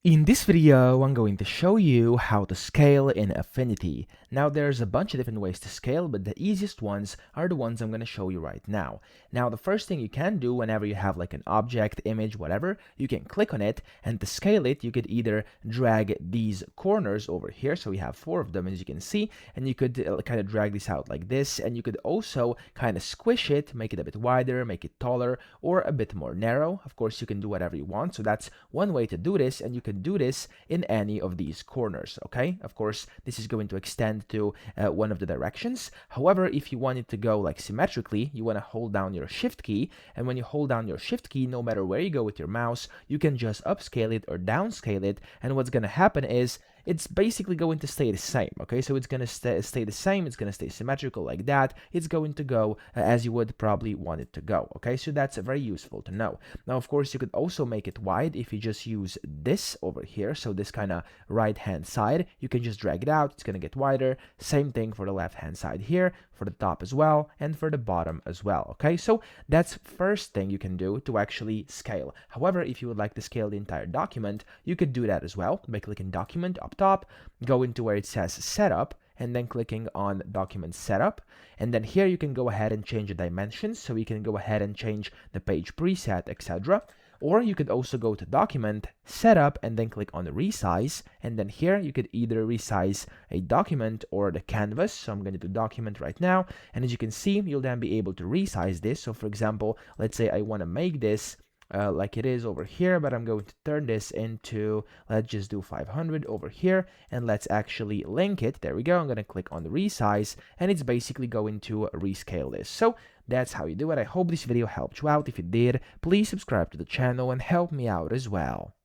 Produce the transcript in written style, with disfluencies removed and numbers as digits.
In this video, I'm going to show you how to scale in Affinity. Now, there's a bunch of different ways to scale, but the easiest ones are the ones I'm going to show you right now. Now, the first thing you can do whenever you have like an object, image, whatever, you can click on it, and to scale it, you could either drag these corners over here. So we have 4 of them, as you can see, and you could kind of drag this out like this, and you could also kind of squish it, make it a bit wider, make it taller, or a bit more narrow. Of course, you can do whatever you want. So that's one way to do this, and you can do this in any of these corners. Okay, of course this is going to extend to one of the directions. However, if you want it to go like symmetrically, you want to hold down your shift key, and when you hold down your shift key, no matter where you go with your mouse, you can just upscale it or downscale it, and what's going to happen is it's basically going to stay the same. Okay, so it's going to stay the same, it's going to stay symmetrical like that. It's going to go as you would probably want it to go. Okay, so that's very useful to know. Now, of course, you could also make it wide if you just use this over here. So this kind of right hand side, you can just drag it out, it's going to get wider. Same thing for the left hand side here, for the top as well, and for the bottom as well. Okay, so that's first thing you can do to actually scale. However, if you would like to scale the entire document, you could do that as well by clicking document up top, go into where it says setup, and then clicking on document setup, and then here you can go ahead and change the dimensions, so you can go ahead and change the page preset, etc. Or you could also go to document setup and then click on the resize, and then here you could either resize a document or the canvas. So I'm going to do document right now, and as you can see, you'll then be able to resize this. So for example, let's say I want to make this like it is over here, but I'm going to turn this into, let's just do 500 over here, and let's actually link it. There we go. I'm going to click on the resize, and it's basically going to rescale this. So that's how you do it. I hope this video helped you out. If it did, please subscribe to the channel and help me out as well.